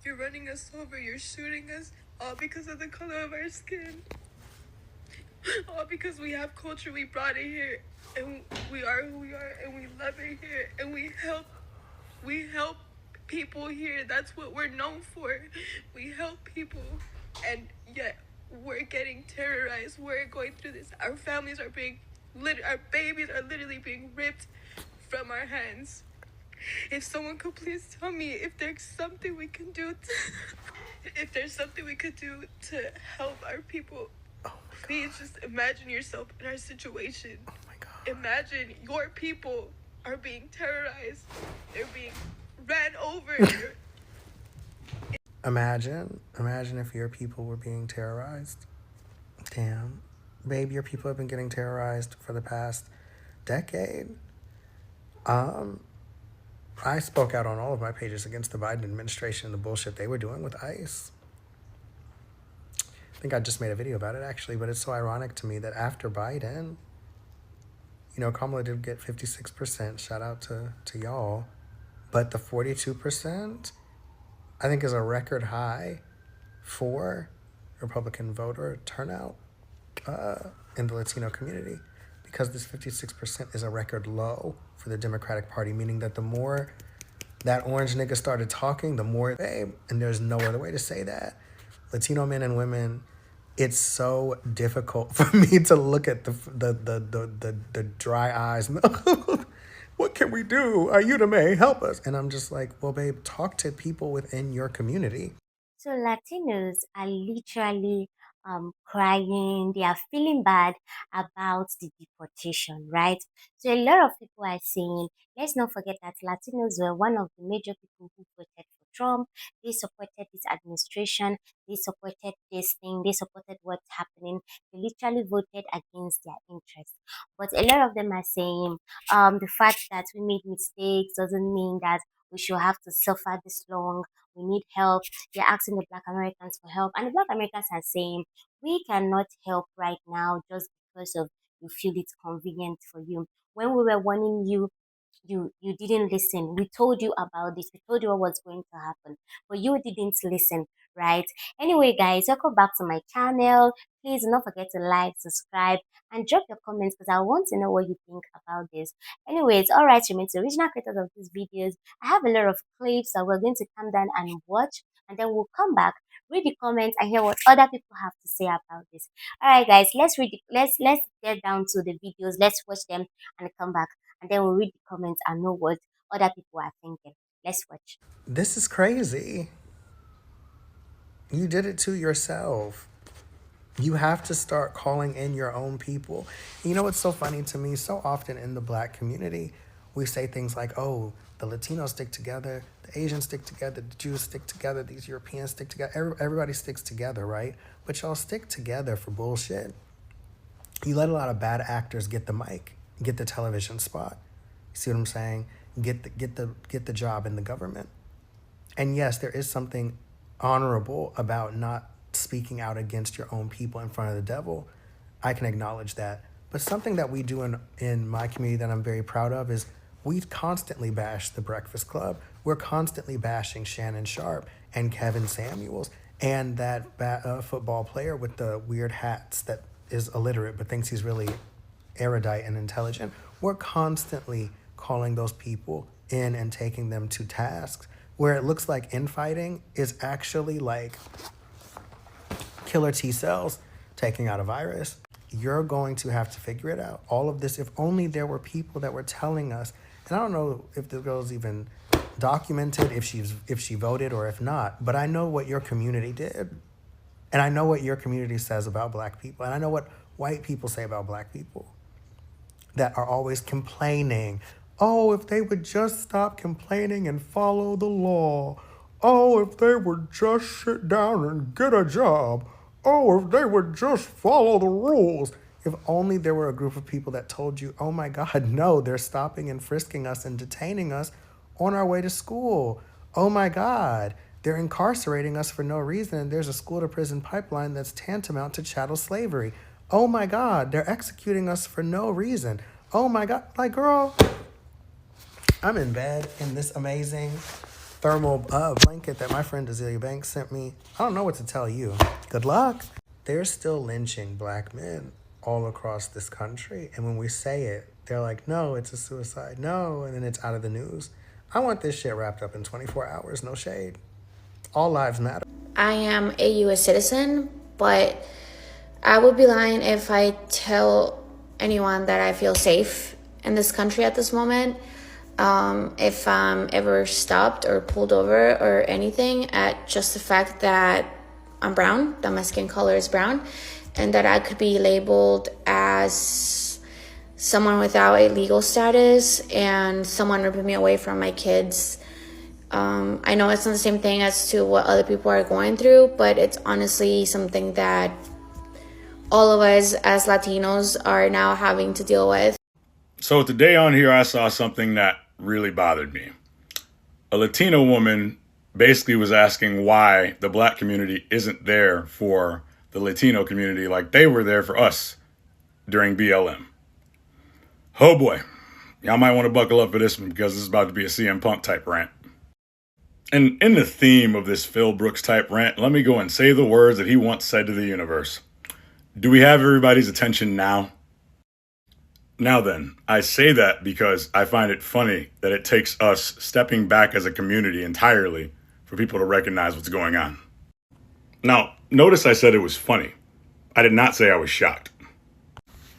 You're running us over, you're shooting us, all because of the color of our skin. All because we have culture, we brought it here, and we are who we are, and we love it here, and we help people here. That's what we're known for. We help people, and yet we're getting terrorized. We're going through this. Our families are being our babies are literally being ripped from our hands. If someone could please tell me if there's something we can do if there's something we could do to help our people. Please just imagine yourself in our situation. Oh my God. Imagine your people are being terrorized. They're being ran over. Imagine if your people were being terrorized. Damn. Babe, your people have been getting terrorized for the past decade. I spoke out on all of my pages against the Biden administration and the bullshit they were doing with ICE. I think I just made a video about it actually, but it's so ironic to me that after Biden, Kamala did get 56%. Shout out to y'all. But the 42%, I think, is a record high for Republican voter turnout in the Latino community, because this 56% is a record low for the Democratic Party, meaning that the more that orange nigga started talking, the more, babe, and there's no other way to say that. Latino men and women, it's so difficult for me to look at the dry eyes. What can we do? Ayúdame, help us. And I'm just like, well, babe, talk to people within your community. So Latinos are literally crying. They are feeling bad about the deportation, right? So a lot of people are saying, let's not forget that Latinos were one of the major people who voted for Trump. They supported this administration. They supported this thing. They supported what's happening. They literally voted against their interests. But a lot of them are saying, the fact that we made mistakes doesn't mean that we should have to suffer this long. We need help. They're asking the Black Americans for help. And the Black Americans are saying, we cannot help right now just because of you feel it's convenient for you. When we were warning you, you didn't listen. We told you about this. We told you what was going to happen, but you didn't listen, right? Anyway, guys, welcome back to my channel. Please do not forget to like, subscribe, and drop your comments because I want to know what you think about this. Anyways, all right, remain the original creators of these videos. I have a lot of clips that we're going to come down and watch, and then we'll come back, read the comments, and hear what other people have to say about this. All right, guys, let's read. Let's get down to the videos. Let's watch them and come back, and then we'll read the comments and know what other people are thinking. Let's watch. This is crazy. You did it to yourself. You have to start calling in your own people. You know what's so funny to me? So often in the Black community, we say things like, oh, the Latinos stick together, the Asians stick together, the Jews stick together, these Europeans stick together. Everybody sticks together, right? But y'all stick together for bullshit. You let a lot of bad actors get the mic, get the television spot. You see what I'm saying? Get the job in the government. And yes, there is something honorable about not speaking out against your own people in front of the devil. I can acknowledge that. But something that we do in my community that I'm very proud of is we constantly bash the Breakfast Club. We're constantly bashing Shannon Sharp and Kevin Samuels and that football player with the weird hats that is illiterate but thinks he's really erudite and intelligent. We're constantly calling those people in and taking them to tasks, where it looks like infighting is actually like killer T cells taking out a virus. You're going to have to figure it out. All of this, if only there were people that were telling us, and I don't know if the girl's even documented, if she voted or if not, but I know what your community did. And I know what your community says about Black people. And I know what white people say about Black people that are always complaining. Oh, if they would just stop complaining and follow the law. Oh, if they would just sit down and get a job. Oh, if they would just follow the rules. If only there were a group of people that told you, oh my God, no, they're stopping and frisking us and detaining us on our way to school. Oh my God, they're incarcerating us for no reason. And there's a school to prison pipeline that's tantamount to chattel slavery. Oh my God, they're executing us for no reason. Oh my God, like, girl, I'm in bed in this amazing thermal blanket that my friend Azealia Banks sent me. I don't know what to tell you. Good luck. They're still lynching black men all across this country. And when we say it, they're like, no, it's a suicide. No. And then it's out of the news. I want this shit wrapped up in 24 hours. No shade. All lives matter. I am a U.S. citizen, but I would be lying if I tell anyone that I feel safe in this country at this moment. If I'm ever stopped or pulled over or anything at just the fact that I'm brown, that my skin color is brown, and that I could be labeled as someone without a legal status and someone ripping me away from my kids. I know it's not the same thing as to what other people are going through, but it's honestly something that all of us as Latinos are now having to deal with. So today on here, I saw something that really bothered me. A Latino woman basically was asking why the black community isn't there for the Latino community like they were there for us during BLM. Oh boy, y'all might want to buckle up for this one because this is about to be a CM Punk type rant. And in the theme of this Phil Brooks type rant, let me go and say the words that he once said to the universe. Do we have everybody's attention now? Now then, I say that because I find it funny that it takes us stepping back as a community entirely for people to recognize what's going on. Now, notice I said it was funny. I did not say I was shocked.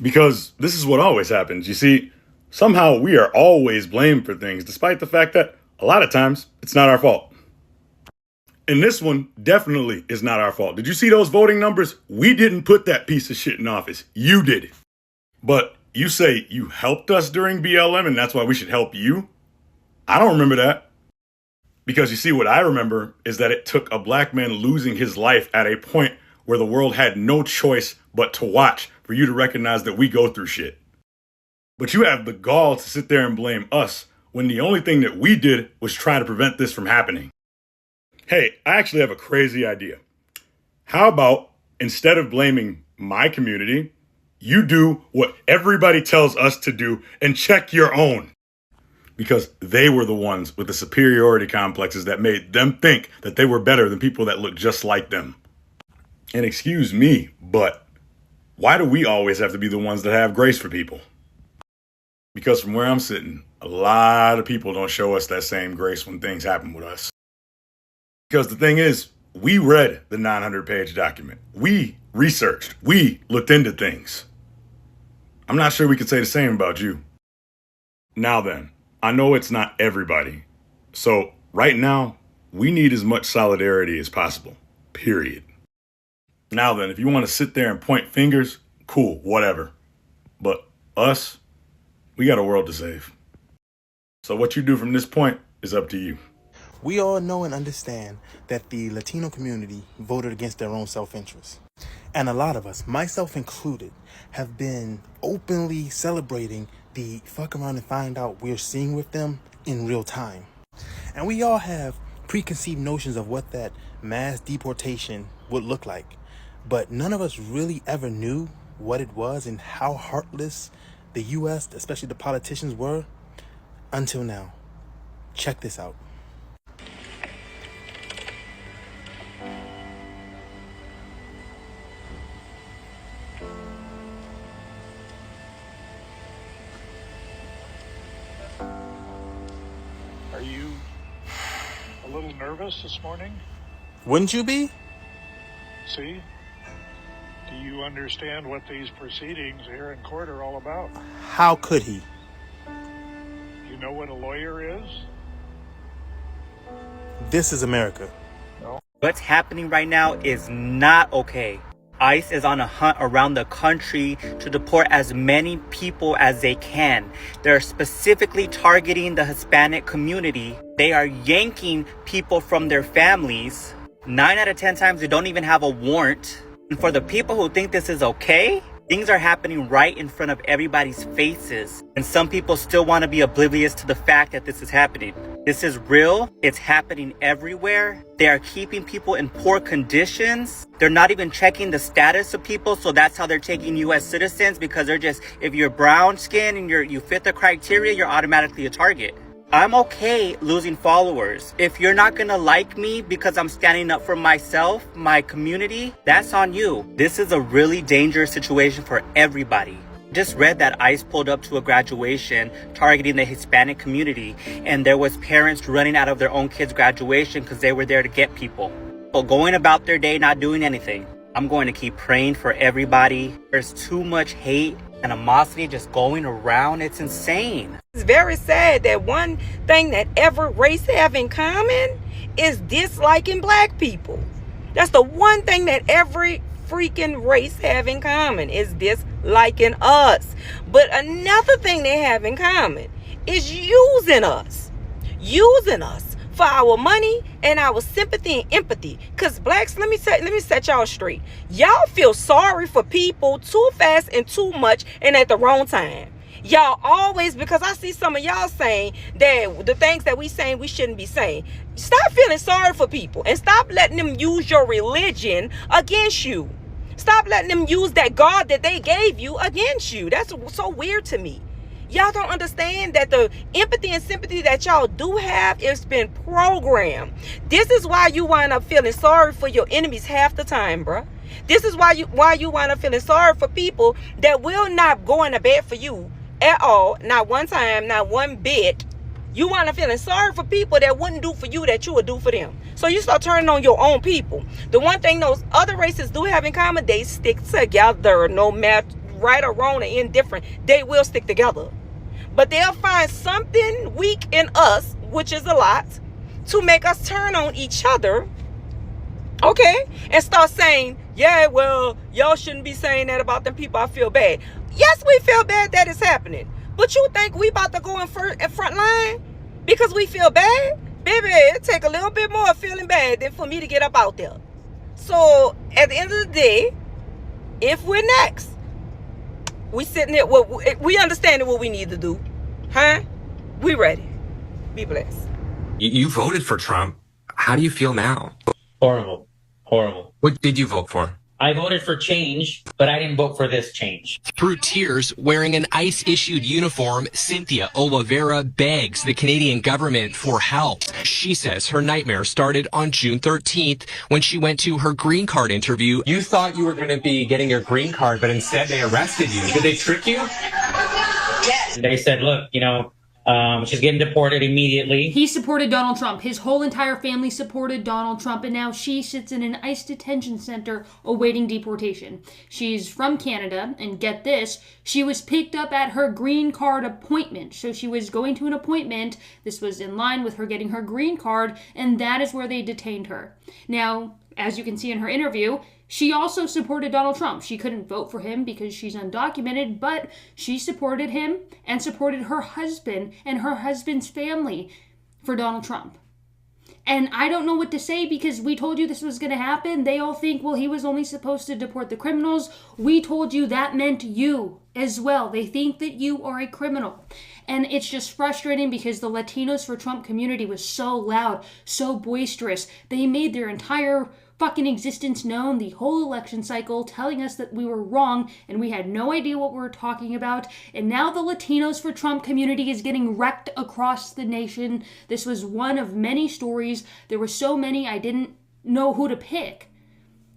Because this is what always happens. You see, somehow we are always blamed for things, despite the fact that a lot of times it's not our fault. And this one definitely is not our fault. Did you see those voting numbers? We didn't put that piece of shit in office. You did it. But you say you helped us during BLM and that's why we should help you? I don't remember that. Because you see, what I remember is that it took a black man losing his life at a point where the world had no choice but to watch for you to recognize that we go through shit. But you have the gall to sit there and blame us when the only thing that we did was try to prevent this from happening. Hey, I actually have a crazy idea. How about instead of blaming my community, you do what everybody tells us to do and check your own? Because they were the ones with the superiority complexes that made them think that they were better than people that look just like them. And excuse me, but why do we always have to be the ones that have grace for people? Because from where I'm sitting, a lot of people don't show us that same grace when things happen with us. Because the thing is, we read the 900-page document. We researched. We looked into things. I'm not sure we could say the same about you. Now then, I know it's not everybody. So right now, we need as much solidarity as possible. Period. Now then, if you want to sit there and point fingers, cool, whatever. But us, we got a world to save. So what you do from this point is up to you. We all know and understand that the Latino community voted against their own self-interest. And a lot of us, myself included, have been openly celebrating the fuck around and find out we're seeing with them in real time. And we all have preconceived notions of what that mass deportation would look like. But none of us really ever knew what it was and how heartless the U.S., especially the politicians, were until now. Check this out. Are you a little nervous this morning? Wouldn't you be? See? Do you understand what these proceedings here in court are all about? How could he? You know what a lawyer is? This is America. What's happening right now is not okay. ICE is on a hunt around the country to deport as many people as they can. They're specifically targeting the Hispanic community. They are yanking people from their families. 9 out of 10 times they don't even have a warrant. And for the people who think this is okay, things are happening right in front of everybody's faces. And some people still want to be oblivious to the fact that this is happening. This is real. It's happening everywhere. They are keeping people in poor conditions. They're not even checking the status of people. So that's how they're taking U.S. citizens, because they're just, if you're brown skin and you fit the criteria, you're automatically a target. I'm okay losing followers. If you're not gonna like me because I'm standing up for myself, my community, that's on you. This is a really dangerous situation for everybody. Just read that ICE pulled up to a graduation targeting the Hispanic community, and there was parents running out of their own kids' graduation because they were there to get people. But going about their day not doing anything. I'm going to keep praying for everybody. There's too much hate, animosity just going around. It's insane. It's very sad that one thing that every race have in common is disliking black people. That's the one thing that every freaking race have in common is disliking us. But another thing they have in common is using us for our money and our sympathy and empathy. Because blacks, let me set y'all straight. Y'all feel sorry for people too fast and too much and at the wrong time. Y'all always, because I see some of y'all saying that the things that we saying we shouldn't be saying. Stop feeling sorry for people and stop letting them use your religion against you. Stop letting them use that God that they gave you against you. That's so weird to me. Y'all don't understand that the empathy and sympathy that y'all do have is been programmed. This is why you wind up feeling sorry for your enemies half the time, bruh. This is why you wind up feeling sorry for people that will not go into bed for you at all, not one time, not one bit. You wind up feeling sorry for people that wouldn't do for you that you would do for them. So you start turning on your own people. The one thing those other races do have in common, they stick together. No matter right or wrong or indifferent, they will stick together. But they'll find something weak in us, which is a lot, to make us turn on each other, okay? And start saying, yeah, well, y'all shouldn't be saying that about them people. I feel bad. Yes, we feel bad that it's happening. But you think we about to go in front line because we feel bad? Baby, it take a little bit more feeling bad than for me to get up out there. So at the end of the day, if we're next, we sitting there, we understand what we need to do. Huh? We ready. Be blessed. You voted for Trump. How do you feel now? Horrible. What did you vote for? I voted for change, but I didn't vote for this change. Through tears, wearing an ICE-issued uniform, Cynthia Oliveira begs the Canadian government for help. She says her nightmare started on June 13th when she went to her green card interview. You thought you were going to be getting your green card, but instead they arrested you. Did they trick you? Yes. They said, look, she's getting deported immediately. He supported Donald Trump. His whole entire family supported Donald Trump, and now she sits in an ICE detention center awaiting deportation. She's from Canada, and get this, she was picked up at her green card appointment. So she was going to an appointment. This was in line with her getting her green card, and that is where they detained her. Now, as you can see in her interview, she also supported Donald Trump. She couldn't vote for him because she's undocumented, but she supported him and supported her husband and her husband's family for Donald Trump. And I don't know what to say because we told you this was going to happen. They all think, well, he was only supposed to deport the criminals. We told you that meant you as well. They think that you are a criminal. And it's just frustrating because the Latinos for Trump community was so loud, so boisterous. They made their entire fucking existence known the whole election cycle, telling us that we were wrong and we had no idea what we were talking about. And now the Latinos for Trump community is getting wrecked across the nation. This was one of many stories. There were so many I didn't know who to pick.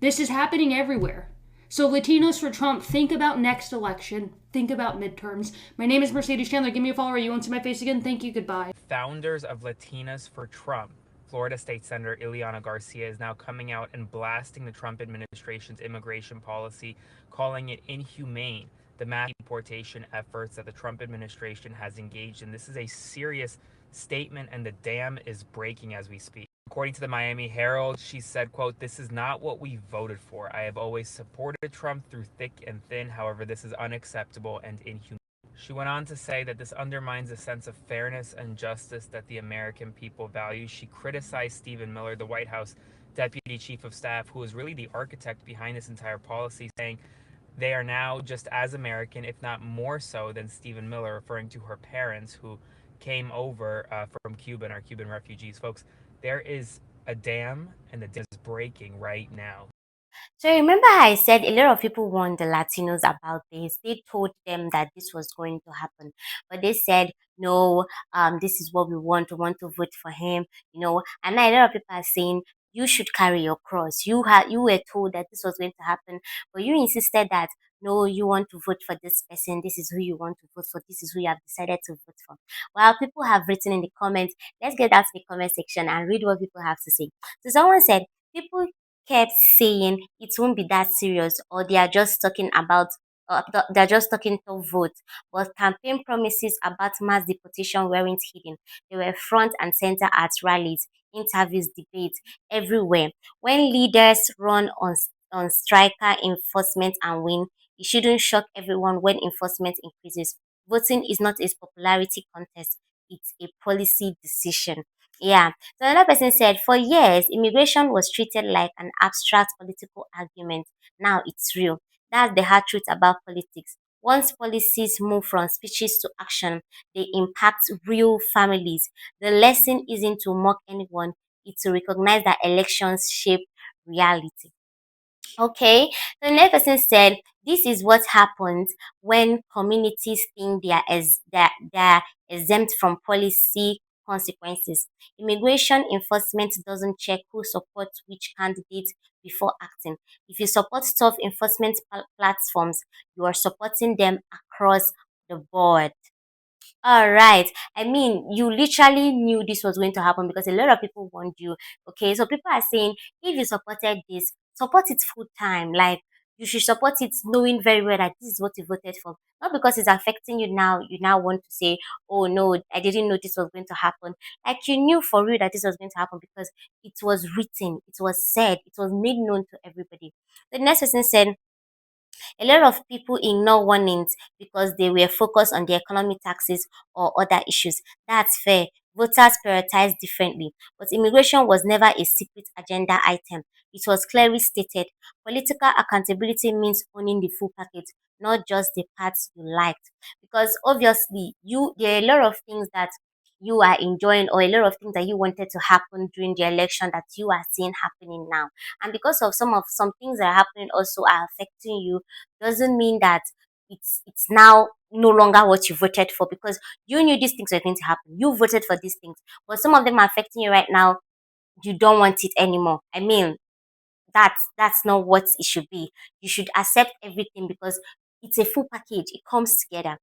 This is happening everywhere. So Latinos for Trump, think about next election. Think about midterms. My name is Mercedes Chandler. Give me a follow. You won't see my face again. Thank you. Goodbye. Founders of Latinos for Trump, Florida State Senator Ileana Garcia, is now coming out and blasting the Trump administration's immigration policy, calling it inhumane, the mass deportation efforts that the Trump administration has engaged in. This is a serious statement, and the dam is breaking as we speak. According to the Miami Herald, she said, quote, "This is not what we voted for. I have always supported Trump through thick and thin. However, this is unacceptable and inhumane." She went on to say that this undermines a sense of fairness and justice that the American people value. She criticized Stephen Miller, the White House Deputy Chief of Staff, who was really the architect behind this entire policy, saying they are now just as American, if not more so, than Stephen Miller, referring to her parents who came over from Cuba and are Cuban refugees. Folks, there is a dam, and the dam is breaking right now. So remember how I said a lot of people warned the Latinos about this. They told them that this was going to happen, but they said no. This is what we want. We want to vote for him. And now a lot of people are saying you should carry your cross. You were told that this was going to happen, but you insisted that no, you want to vote for this person. This is who you want to vote for. This is who you have decided to vote for. Well, people have written in the comments. Let's get out to the comment section and read what people have to say. So someone said people kept saying it won't be that serious, or they are just talking about they're just talking to vote. But campaign promises about mass deportation weren't hidden. They were front and center at rallies, interviews, debates, everywhere. When leaders run on striker enforcement and win, it shouldn't shock everyone when enforcement increases. Voting is not a popularity contest, it's a policy decision. Yeah. So another person said, for years, immigration was treated like an abstract political argument. Now it's real. That's the hard truth about politics. Once policies move from speeches to action, they impact real families. The lesson isn't to mock anyone, it's to recognize that elections shape reality. Okay, the next person said, "This is what happens when communities think they're exempt from policy consequences. Immigration enforcement doesn't check who supports which candidate before acting. If you support tough enforcement platforms, you are supporting them across the board." All right. I mean, you literally knew this was going to happen because a lot of people warned you. Okay, so people are saying if you supported this, support it full time. Like you should support it knowing very well that this is what you voted for. Not because it's affecting you now. You now want to say, "Oh no, I didn't know this was going to happen." Like you knew for real that this was going to happen because it was written, it was said, it was made known to everybody. The next person said, a lot of people ignore warnings because they were focused on the economic taxes or other issues. That's fair. Voters prioritize differently. But immigration was never a secret agenda item. It was clearly stated. Political accountability means owning the full package, not just the parts you liked. Because obviously, there are a lot of things that you are enjoying or a lot of things that you wanted to happen during the election that you are seeing happening now. And because of some things that are happening also are affecting you, doesn't mean that it's now no longer what you voted for, because you knew these things were going to happen. You voted for these things, but some of them are affecting you right now. You don't want it anymore. I mean, that's not what it should be. You should accept everything because it's a full package. It comes together.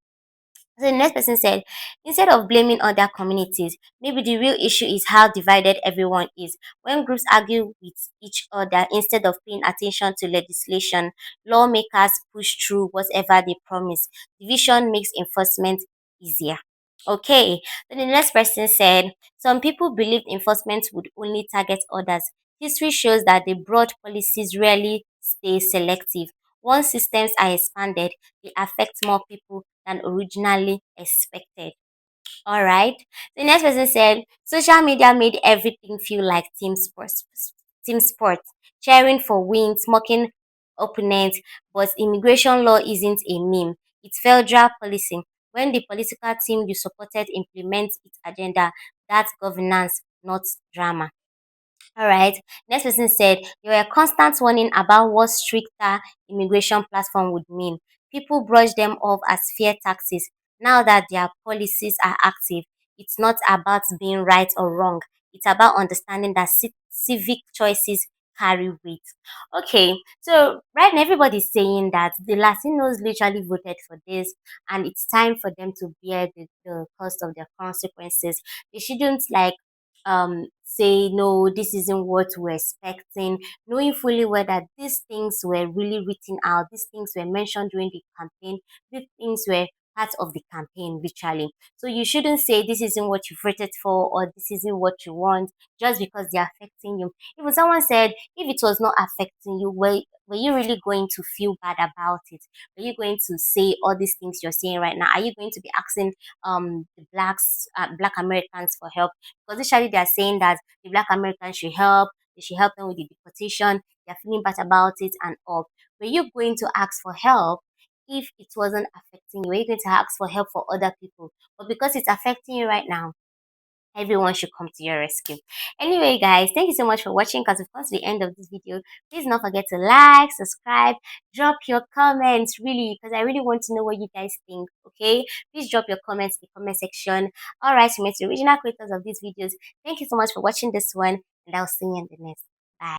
So the next person said, instead of blaming other communities, maybe the real issue is how divided everyone is. When groups argue with each other instead of paying attention to legislation, lawmakers push through whatever they promise. Division makes enforcement easier. Okay, then the next person said, some people believed enforcement would only target others. History shows that the broad policies rarely stay selective. Once systems are expanded, they affect more people than originally expected. All right. The next person said, social media made everything feel like team sports, cheering for wins, mocking opponents. But immigration law isn't a meme. It's federal policy. When the political team you supported implements its agenda, that's governance, not drama. All right. Next person said there were constant warning about what stricter immigration platform would mean. People brush them off as fear taxes. Now that their policies are active, it's not about being right or wrong. It's about understanding that civic choices carry weight. Okay, so right now everybody's saying that the Latinos literally voted for this, and it's time for them to bear the cost of their consequences. They shouldn't say no, this isn't what we're expecting, knowing fully well that these things were really written out, these things were mentioned during the campaign, these things were part of the campaign literally. So you shouldn't say this isn't what you voted for or this isn't what you want just because they're affecting you. If someone said if it was not affecting you, were you really going to feel bad about it? Are you going to say all these things you're saying right now? Are you going to be asking the black Americans for help? Because initially they are saying that the black Americans should help, they should help them with the deportation, they're feeling bad about it and all. Were you going to ask for help if it wasn't affecting you? Were you going to ask for help for other people? But because it's affecting you right now, Everyone should come to your rescue. Anyway, guys, thank you so much for watching. Because we've come to the end of this video, please don't forget to like, subscribe, drop your comments, really, because I really want to know what you guys think. Okay, please drop your comments in the comment section. All right, so the original creators of these videos, thank you so much for watching this one, and I'll see you in the next.